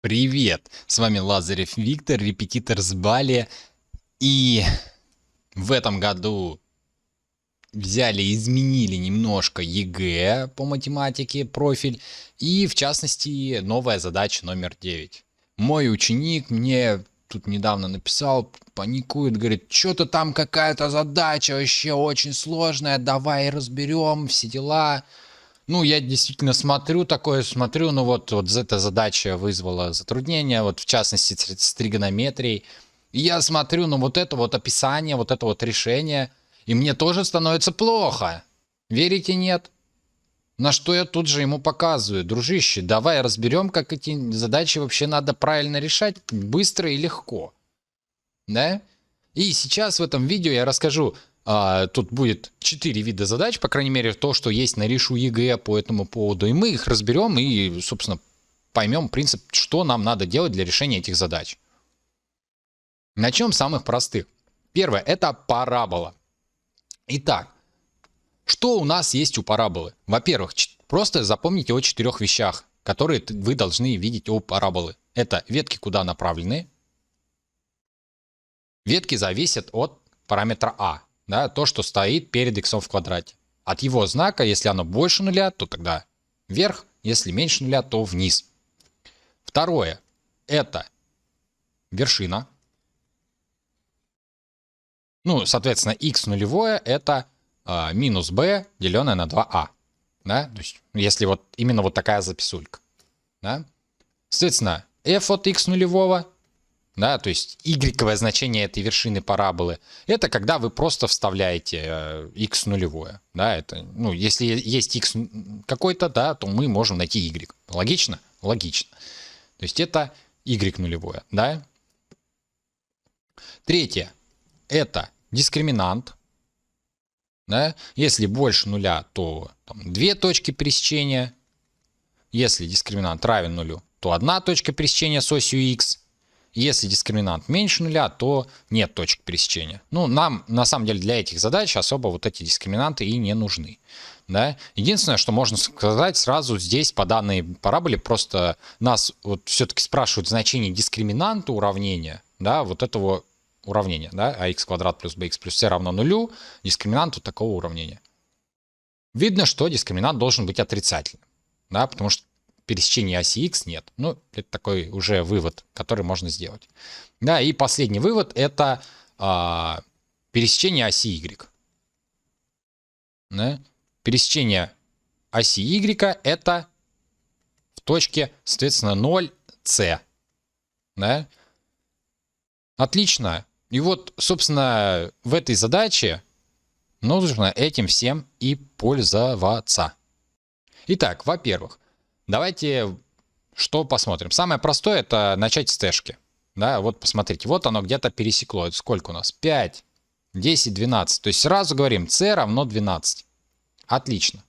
Привет! С вами Лазарев Виктор, репетитор с Бали. И в этом году взяли, изменили немножко ЕГЭ по математике, профиль. И в частности, новая задача номер 9. Мой ученик мне тут недавно написал, паникует, говорит, что-то там какая-то задача вообще очень сложная, давай разберем, все дела. Ну, я действительно смотрю такое, смотрю, ну вот эта задача вызвала затруднения, вот в частности с тригонометрией. И я смотрю, ну вот это вот описание, вот это вот решение, и мне тоже становится плохо. Верите, нет? На что я тут же ему показываю, дружище, давай разберем, как эти задачи вообще надо правильно решать, быстро и легко. Да? И сейчас в этом видео я расскажу, тут будет 4 вида задач, по крайней мере, то, что есть на Решу ЕГЭ по этому поводу. И мы их разберем и, собственно, поймем принцип, что нам надо делать для решения этих задач. Начнем с самых простых. Первое – это парабола. Итак, что у нас есть у параболы? Во-первых, просто запомните о 4 вещах, которые вы должны видеть у параболы. Это ветки куда направлены. Ветки зависят от параметра а. Да, то, что стоит перед x в квадрате. От его знака, если оно больше нуля, то тогда вверх, если меньше нуля, то вниз. Второе – это вершина. Ну, соответственно, x нулевое – это минус b, деленное на 2a. Да? То есть, если вот именно вот такая записулька. Да? Соответственно, f от x нулевого, да, то есть y-ковое значение этой вершины параболы, это когда вы просто вставляете x нулевое. Да, это, ну, если есть x какой-то, да, то мы можем найти y. Логично? Логично. То есть это y нулевое. Да? Третье. Это дискриминант. Да? Если больше нуля, то там, 2 точки пересечения. Если дискриминант равен нулю, то 1 точка пересечения с осью x. Если дискриминант меньше нуля, то нет точек пересечения. Ну, нам, на самом деле, для этих задач особо вот эти дискриминанты и не нужны. Да? Единственное, что можно сказать сразу здесь по данной параболе, просто нас вот все-таки спрашивают значение дискриминанта уравнения, да, вот этого уравнения, да, ax квадрат плюс bx плюс c равно нулю, дискриминанту такого уравнения. Видно, что дискриминант должен быть отрицательным, да, потому что пересечения оси x нет. Ну, это такой уже вывод, который можно сделать. Да, и последний вывод – это пересечение оси y. Да? Пересечение оси y – это в точке, соответственно, 0, c. Да? Отлично. И вот, собственно, в этой задаче нужно этим всем и пользоваться. Итак, во-первых, давайте что посмотрим. Самое простое – это начать с тэшки. Да, вот посмотрите, вот оно где-то пересекло. Это сколько у нас? 5, 10, 12. То есть сразу говорим, c равно 12. Отлично.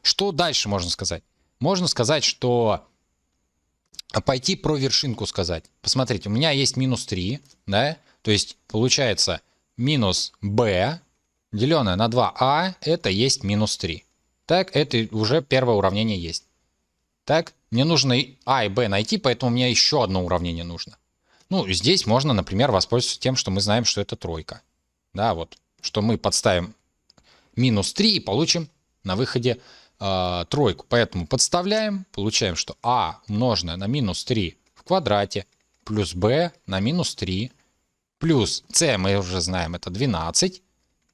Что дальше можно сказать? Можно сказать, что пойти про вершинку сказать. Посмотрите, у меня есть минус 3, да? То есть получается минус b, деленное на 2a, это есть минус 3. Так, это уже первое уравнение есть. Так, мне нужно а и b найти, поэтому мне еще одно уравнение нужно. Ну, здесь можно, например, воспользоваться тем, что мы знаем, что это тройка. Да, вот, что мы подставим минус 3 и получим на выходе тройку. Поэтому подставляем, получаем, что а умноженное на минус 3 в квадрате плюс b на минус 3 плюс c мы уже знаем, это 12.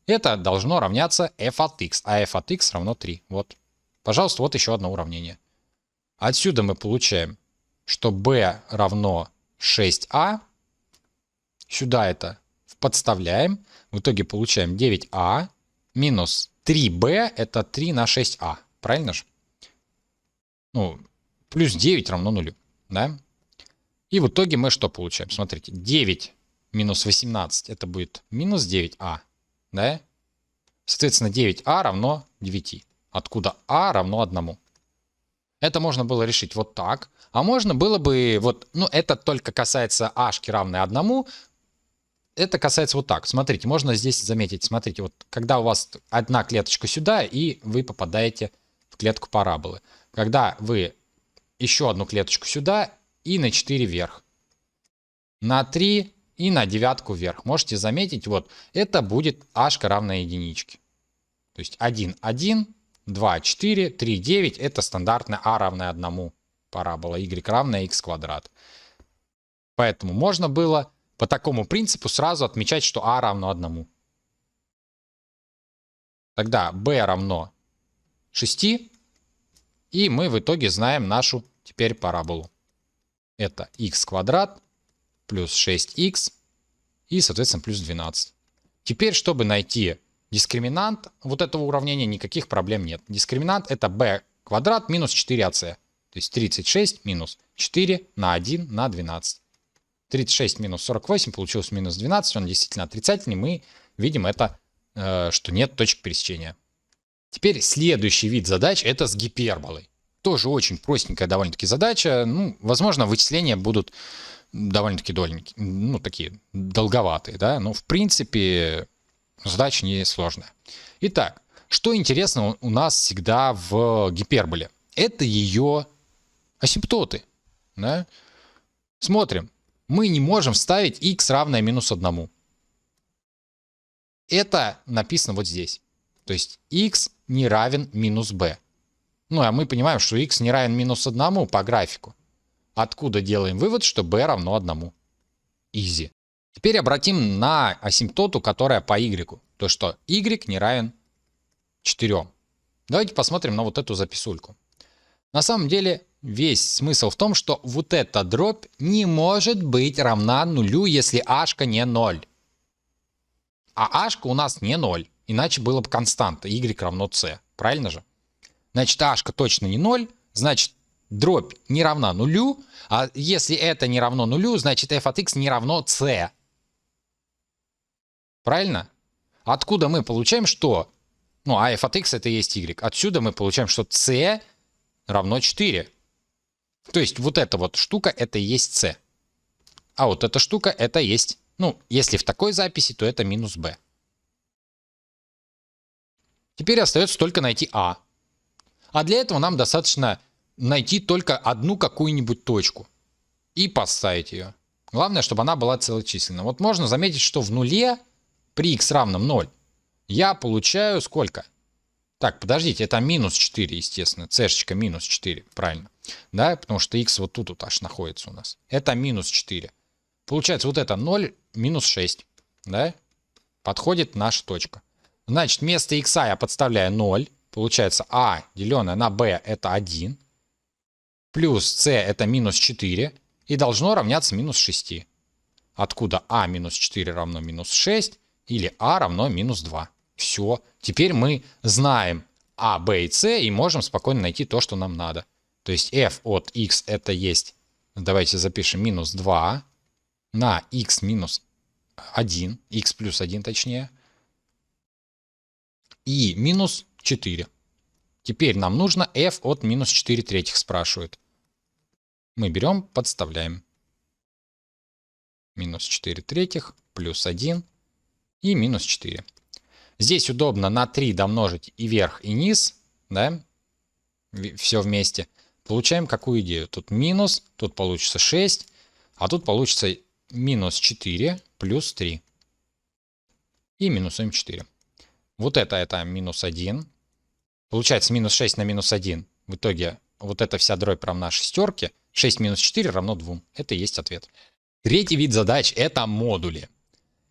Это должно равняться f от x, а f от x равно 3. Вот. Пожалуйста, вот еще одно уравнение. Отсюда мы получаем, что b равно 6a. Сюда это подставляем. В итоге получаем 9a минус 3b, это 3 на 6a. Правильно же? Ну, плюс 9 равно 0. Да? И в итоге мы что получаем? Смотрите, 9 минус 18, это будет минус 9а. Да? Соответственно, 9а равно 9. Откуда а равно 1. Это можно было решить вот так. А можно было бы, вот, ну, это только касается ашки равной 1. Это касается вот так. Смотрите, можно здесь заметить, смотрите, вот когда у вас одна клеточка сюда, и вы попадаете в клетку параболы. Когда вы еще одну клеточку сюда, и на 4 вверх. На 3 и на девятку вверх. Можете заметить, вот это будет h равная единичке. То есть 1, 1, 2, 4, 3, 9. Это стандартная а равная 1 парабола. Y равная x квадрат. Поэтому можно было по такому принципу сразу отмечать, что а равно 1. Тогда b равно 6. И мы в итоге знаем нашу теперь параболу. Это x квадрат плюс 6х и, соответственно, плюс 12. Теперь, чтобы найти дискриминант вот этого уравнения, никаких проблем нет. Дискриминант это b квадрат минус 4ac. То есть 36 минус 4 на 1 на 12. 36 минус 48 получилось минус 12. Он действительно отрицательный. Мы видим это, что нет точек пересечения. Теперь следующий вид задач это с гиперболой. Тоже очень простенькая довольно-таки задача. Ну, возможно, вычисления будут довольно-таки такие долговатые, да, но в принципе задача не сложная. Итак, что интересно у нас всегда в гиперболе? Это ее асимптоты. Да? Смотрим. Мы не можем вставить x равное минус 1. Это написано вот здесь. То есть x не равен минус b. Ну, а мы понимаем, что x не равен минус 1 по графику. Откуда делаем вывод, что b равно 1. Easy. Теперь обратим на асимптоту, которая по y. То, что y не равен 4. Давайте посмотрим на вот эту записульку. На самом деле, весь смысл в том, что вот эта дробь не может быть равна нулю, если h не 0. А h у нас не 0. Иначе было бы константа y равно c. Правильно же? Значит, h точно не 0. Значит, дробь не равна нулю. А если это не равно нулю, значит f от x не равно c. Правильно? Откуда мы получаем, что... Ну, а f от x это и есть y. Отсюда мы получаем, что c равно 4. То есть вот эта вот штука это и есть c. А вот эта штука это есть... Ну, если в такой записи, то это минус b. Теперь остается только найти а. А для этого нам достаточно найти только одну какую-нибудь точку и поставить ее. Главное, чтобы она была целочисленна. Вот можно заметить, что в нуле при x равном 0 я получаю сколько? Так, подождите, это минус 4, естественно. Цешечка минус 4, правильно. Да, потому что x вот тут вот аж находится у нас. Это минус 4. Получается вот это 0 минус 6. Да? Подходит наша точка. Значит, вместо x я подставляю 0. Получается а деленное на b это 1. Плюс c это минус 4. И должно равняться минус 6. Откуда а минус 4 равно минус 6. Или а равно минус 2. Все. Теперь мы знаем а, b и c и можем спокойно найти то, что нам надо. То есть f от x это есть, давайте запишем, минус 2 на x минус 1, x плюс 1 точнее, и минус 4. Теперь нам нужно f от минус 4 третьих спрашивает. Мы берем, подставляем. Минус 4 третьих плюс 1 и минус 4. Здесь удобно на 3 домножить и верх, и низ. Да? Все вместе. Получаем какую идею? Тут минус, тут получится 6, а тут получится минус 4 плюс 3. И минусуем 4. Вот это минус 1. Получается минус 6 на минус 1. В итоге вот эта вся дробь равна шестерке. 6 минус 4 равно 2. Это и есть ответ. Третий вид задач это модули.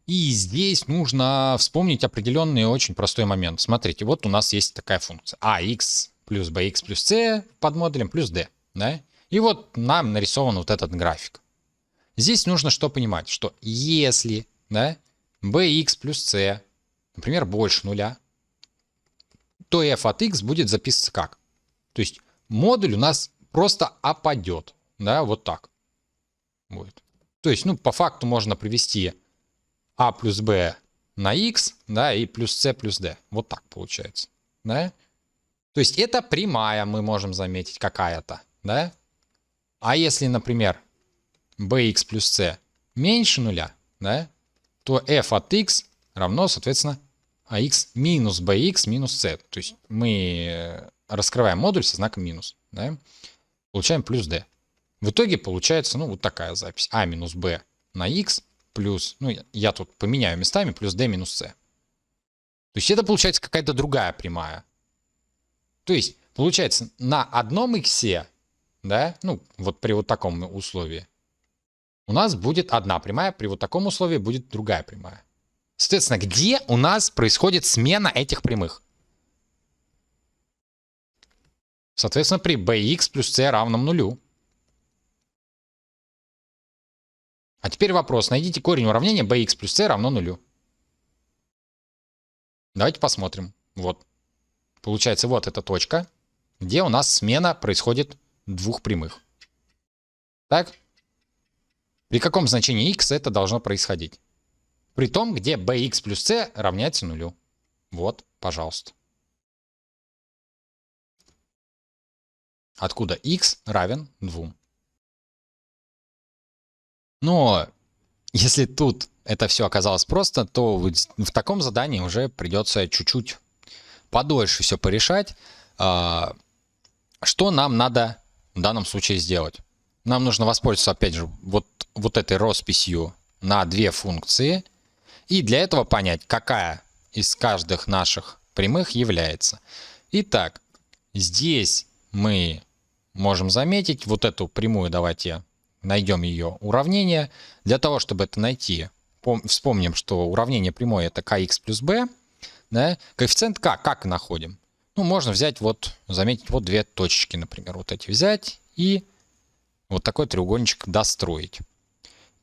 И здесь нужно вспомнить определенный очень простой момент. Смотрите, вот у нас есть такая функция. ax плюс bx плюс c под модулем плюс d. Да? И вот нам нарисован вот этот график. Здесь нужно что понимать, что если да, bx плюс c, например, больше нуля, то f от x будет записываться как? То есть модуль у нас просто опадет. Да, вот так будет. То есть, ну, по факту можно привести а плюс b на x, да, и плюс c плюс d. Вот так получается. Да? То есть это прямая, мы можем заметить, какая-то. Да? А если, например, bx плюс c меньше нуля, да, то f от x равно, соответственно, ax минус bx минус c. То есть мы раскрываем модуль со знаком минус. Да? Получаем плюс d. В итоге получается, ну, вот такая запись. А минус b на x плюс, ну, я тут поменяю местами, плюс d минус c. То есть это получается какая-то другая прямая. То есть получается на одном иксе, да, ну, вот при вот таком условии, у нас будет одна прямая, при вот таком условии будет другая прямая. Соответственно, где у нас происходит смена этих прямых? Соответственно, при bx плюс c равном нулю. А теперь вопрос. Найдите корень уравнения bx плюс c равно нулю. Давайте посмотрим. Вот. Получается, вот эта точка, где у нас смена происходит двух прямых. Так? При каком значении x это должно происходить? При том, где bx плюс c равняется нулю. Вот, пожалуйста. Откуда x равен 2. Но если тут это все оказалось просто, то в таком задании уже придется чуть-чуть подольше все порешать. Что нам надо в данном случае сделать? Нам нужно воспользоваться, опять же, вот этой росписью на две функции. И для этого понять, какая из каждых наших прямых является. Итак, здесь мы можем заметить вот эту прямую. Давайте найдем ее уравнение. Для того, чтобы это найти, вспомним, что уравнение прямой это kx плюс b. Да? Коэффициент k как находим? Ну, можно взять вот, заметить вот две точечки, например, вот эти взять и вот такой треугольничек достроить.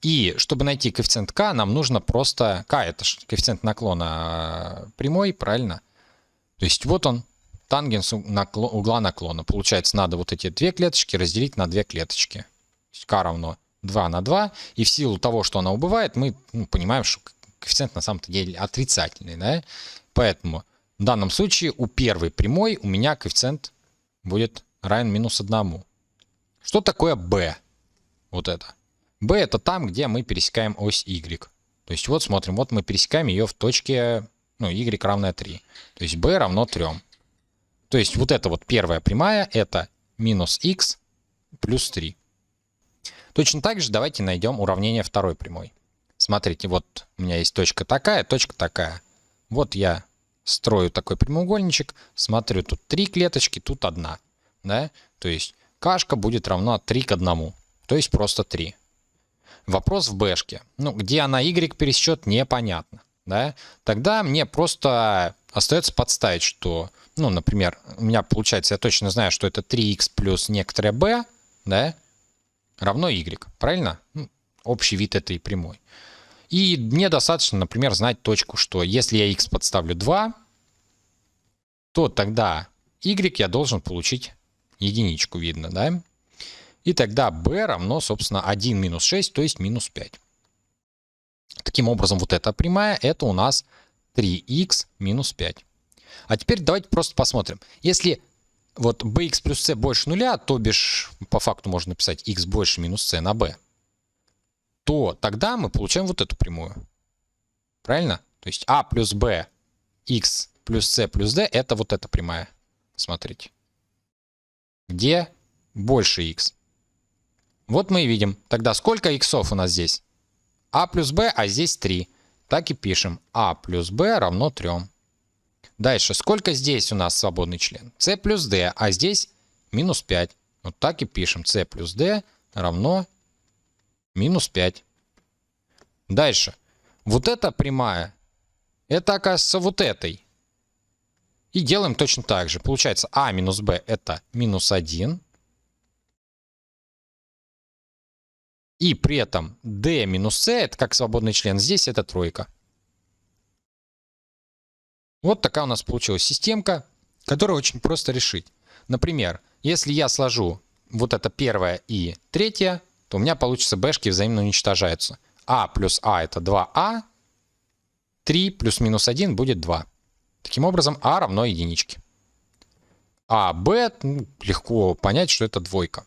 И чтобы найти коэффициент k, нам нужно просто... k это коэффициент наклона прямой, правильно? То есть вот он, тангенс угла наклона. Получается, надо вот эти две клеточки разделить на две клеточки. То есть k равно 2 на 2. И в силу того, что она убывает, мы понимаем, что коэффициент на самом-то деле отрицательный. Да? Поэтому в данном случае у первой прямой у меня коэффициент будет равен минус 1. Что такое b? Вот это. b это там, где мы пересекаем ось y. То есть вот смотрим, вот мы пересекаем ее в точке, ну, y равное 3. То есть b равно 3. То есть вот это вот первая прямая, это минус x плюс 3. Точно так же давайте найдем уравнение второй прямой. Смотрите, вот у меня есть точка такая, точка такая. Вот я строю такой прямоугольничек, смотрю, тут 3 клеточки, тут 1. Да? То есть кашка будет равна 3 к 1. То есть просто 3. Вопрос в бэшке. Ну, где она y пересечет, непонятно. Да? Тогда мне просто остается подставить, что, ну, например, у меня получается, я точно знаю, что это 3х плюс некоторое b, да, равно y. Правильно? Ну, общий вид этой прямой. И мне достаточно, например, знать точку, что если я x подставлю 2, то тогда y я должен получить единичку, видно, да? И тогда b равно, собственно, 1 минус 6, то есть минус 5. Таким образом, вот эта прямая, это у нас 3х минус 5. А теперь давайте просто посмотрим. Если вот bx плюс c больше нуля, то бишь по факту можно написать x больше минус c на b, то тогда мы получаем вот эту прямую. Правильно? То есть a плюс b, x плюс c плюс d, это вот эта прямая. Смотрите. Где больше x? Вот мы и видим. Тогда сколько иксов у нас здесь? a плюс b, а здесь 3. Так и пишем. a плюс b равно 3. Дальше. Сколько здесь у нас свободный член? c плюс d, а здесь минус 5. Вот так и пишем. c плюс d равно минус 5. Дальше. Вот эта прямая, это оказывается вот этой. И делаем точно так же. Получается a минус b это минус 1. И при этом d минус c, это как свободный член, здесь это тройка. Вот такая у нас получилась системка, которую очень просто решить. Например, если я сложу вот это первое и третье, то у меня получится бэшки взаимно уничтожаются. А плюс А это 2А, 3 плюс минус 1 будет 2. Таким образом, А равно единичке. А Б, ну, легко понять, что это двойка.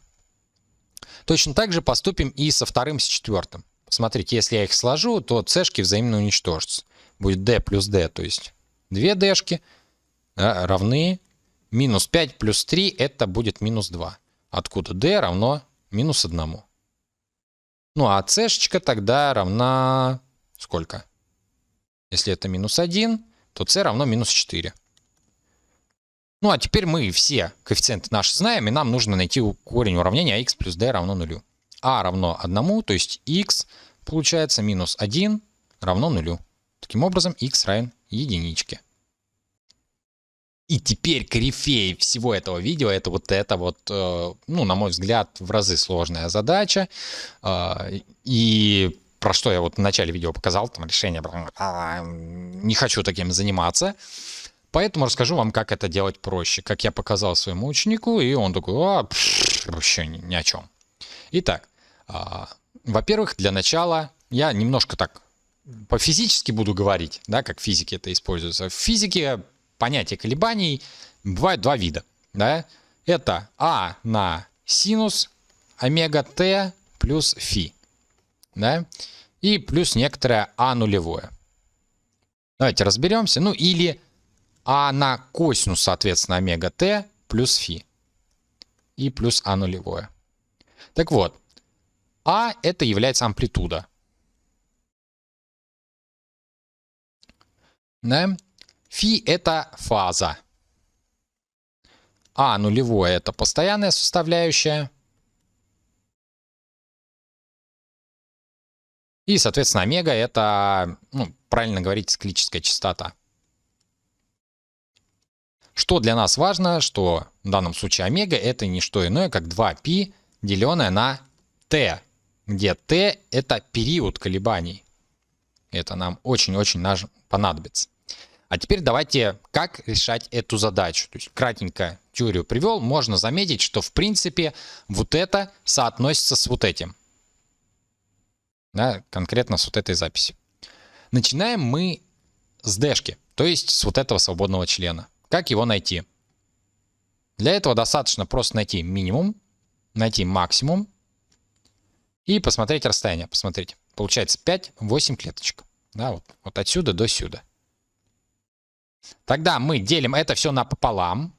Точно так же поступим и со вторым, с четвертым. Смотрите, если я их сложу, то цшки взаимно уничтожатся. Будет d плюс d, то есть 2 дэшки, да, равны минус 5 плюс 3, это будет минус 2. Откуда d равно минус 1. Ну, а c тогда равна сколько? Если это минус 1, то c равно минус 4. Ну, а теперь мы все коэффициенты наши знаем, и нам нужно найти корень уравнения x плюс d равно 0. А равно 1, то есть x получается минус 1 равно 0. Таким образом, x равен единичке. И теперь корифей всего этого видео, это вот, ну, на мой взгляд, в разы сложная задача. И про что я вот в начале видео показал, там решение, не хочу таким заниматься. Поэтому расскажу вам, как это делать проще. Как я показал своему ученику, и он такой, вообще ни о чем. Итак, во-первых, для начала я немножко так по-физически буду говорить, да, как в физике это используется. В физике понятие колебаний бывает два вида. Да? Это а на синус омега t плюс фи. Да? И плюс некоторое а нулевое. Давайте разберемся. Ну или а на косинус, соответственно, омега t плюс фи. И плюс а нулевое. Так вот, а это является амплитуда. Да? Фи это фаза. А нулевое это постоянная составляющая. И, соответственно, омега это, ну, правильно говорить, циклическая частота. Что для нас важно, что в данном случае омега это не что иное, как 2π, деленное на t, где t это период колебаний. Это нам очень-очень понадобится. А теперь давайте, как решать эту задачу. То есть кратенько теорию привел, можно заметить, что в принципе вот это соотносится с вот этим. Да, конкретно с вот этой записью. Начинаем мы с d-шки, то есть с вот этого свободного члена. Как его найти? Для этого достаточно просто найти минимум, найти максимум и посмотреть расстояние. Посмотрите, получается 5-8 клеточек. Да, вот отсюда до сюда. Тогда мы делим это все напополам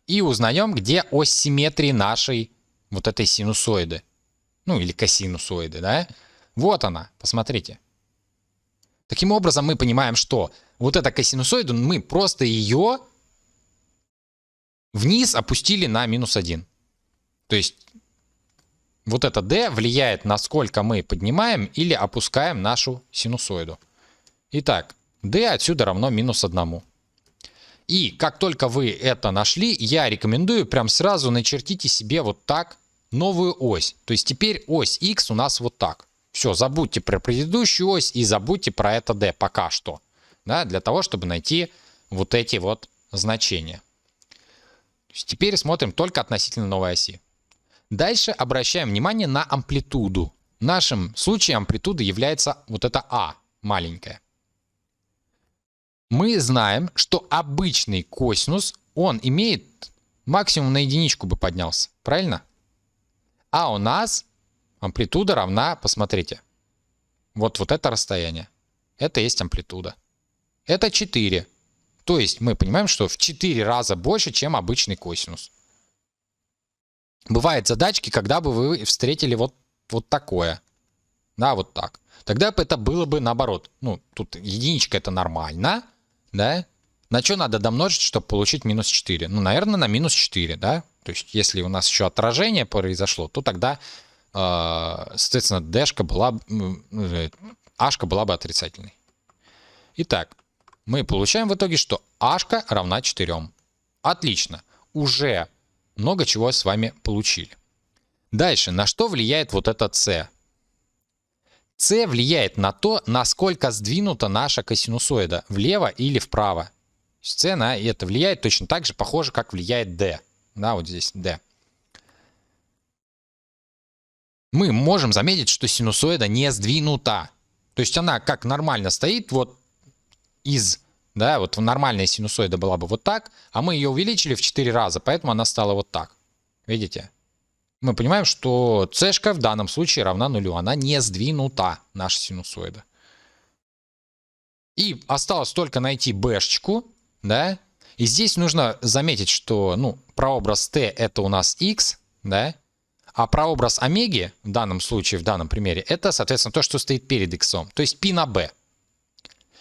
и узнаем, где ось симметрии нашей вот этой синусоиды. Ну или косинусоиды, да? Вот она, посмотрите. Таким образом мы понимаем, что вот эта косинусоида, мы просто ее вниз опустили на минус 1. То есть вот это d влияет, насколько мы поднимаем или опускаем нашу синусоиду. Итак, d отсюда равно минус 1. И как только вы это нашли, я рекомендую прям сразу начертите себе вот так новую ось. То есть теперь ось x у нас вот так. Все, забудьте про предыдущую ось и забудьте про это d пока что. Да, для того, чтобы найти вот эти вот значения. То есть теперь смотрим только относительно новой оси. Дальше обращаем внимание на амплитуду. В нашем случае амплитуда является вот это а маленькая. Мы знаем, что обычный косинус, он имеет максимум на единичку бы поднялся. Правильно? А у нас амплитуда равна, посмотрите, вот это расстояние. Это есть амплитуда. Это 4. То есть мы понимаем, что в 4 раза больше, чем обычный косинус. Бывают задачки, когда бы вы встретили вот такое. Да, вот так. Тогда бы это было бы наоборот. Ну, тут единичка это нормально. Да? На что надо домножить, чтобы получить минус 4? Ну, наверное, на минус 4, да? То есть, если у нас еще отражение произошло, то тогда, соответственно, d-шка была, a-шка была бы отрицательной. Итак, мы получаем в итоге, что a-шка равна 4. Отлично. Уже много чего с вами получили. Дальше, на что влияет вот это c? c влияет на то, насколько сдвинута наша косинусоида влево или вправо. c на это влияет точно так же, похоже, как влияет d. Да, вот здесь d. Мы можем заметить, что синусоида не сдвинута. То есть она как нормально стоит, вот да, вот нормальная синусоида была бы вот так, а мы ее увеличили в 4 раза, поэтому она стала вот так. Видите? Мы понимаем, что c-шка в данном случае равна нулю. Она не сдвинута, наша синусоида. И осталось только найти b-шечку, да? И здесь нужно заметить, что, ну, прообраз t это у нас x, да? А прообраз омеги в данном случае, в данном примере, это, соответственно, то, что стоит перед x. То есть π на b.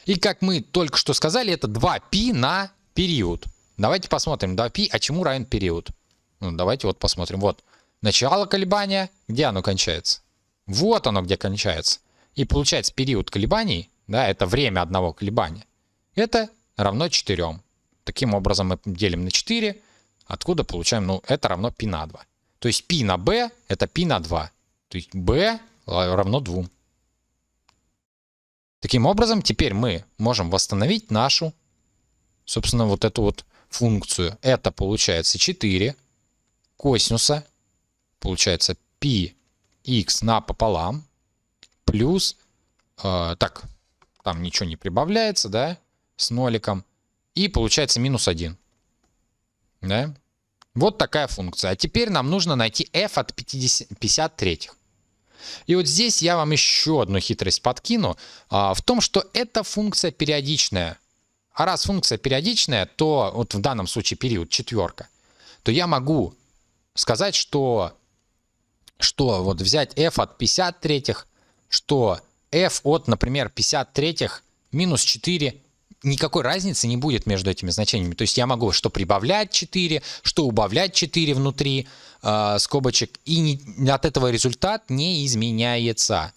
И как мы только что сказали, это 2π на период. Давайте посмотрим 2π, а чему равен период? Ну, давайте вот посмотрим. Вот начало колебания, где оно кончается? Вот оно где кончается. И получается период колебаний, да, это время одного колебания, это равно 4. Таким образом мы делим на 4, откуда получаем, ну, это равно π на 2. То есть π на b это π на 2. То есть b равно 2. Таким образом, теперь мы можем восстановить нашу, собственно, вот эту вот функцию. Это получается 4 косинуса, получается πx напополам, плюс, так, там ничего не прибавляется, да, с ноликом, и получается минус 1. Да? Вот такая функция. А теперь нам нужно найти f от 53. И вот здесь я вам еще одну хитрость подкину, в том, что эта функция периодичная. А раз функция периодичная, то вот в данном случае период 4, то я могу сказать, что вот взять f от 53, что f от, например, 53 минус 4, никакой разницы не будет между этими значениями. То есть я могу что прибавлять 4, что убавлять 4 внутри скобочек, и от этого результат не изменяется.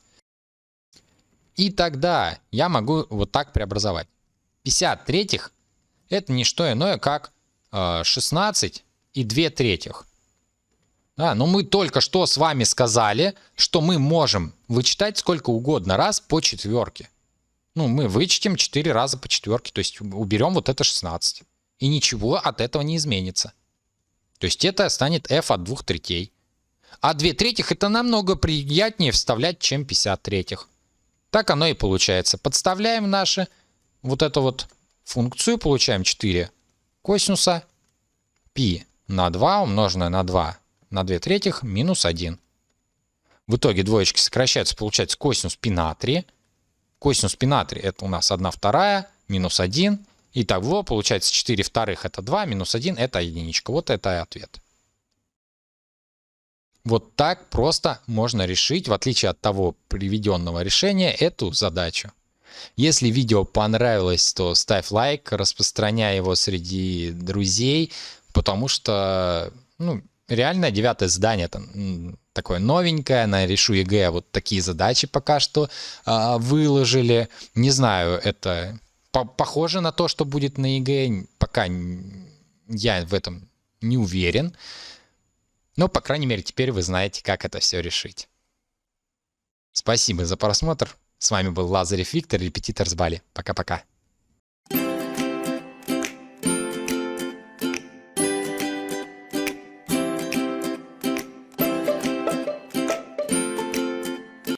И тогда я могу вот так преобразовать. 53 это не что иное, как 16 и 2/3. Да, но мы только что с вами сказали, что мы можем вычитать сколько угодно раз по четверке. Ну, мы вычтем 4 раза по четверке, то есть уберем вот это 16. И ничего от этого не изменится. То есть это станет f от 2/3. А 2/3 это намного приятнее вставлять, чем 53. Так оно и получается. Подставляем наши вот эту вот функцию, получаем 4 косинуса π на 2 умноженное на 2 на 2/3 минус 1. В итоге двоечки сокращаются, получается косинус π на 3. Косинус π на 3 это у нас 1/2 минус 1. Итого получается 4/2 это 2, минус 1 это единичка. Вот это и ответ. Вот так просто можно решить, в отличие от того приведенного решения, эту задачу. Если видео понравилось, то ставь лайк, распространяй его среди друзей, потому что, ну, реально 9-е задание там такое новенькое, на Решу ЕГЭ вот такие задачи пока что выложили. Не знаю, это похоже на то, что будет на ЕГЭ, пока я в этом не уверен. Но, по крайней мере, теперь вы знаете, как это все решить. Спасибо за просмотр. С вами был Лазарев Виктор, репетитор с Бали. Пока-пока.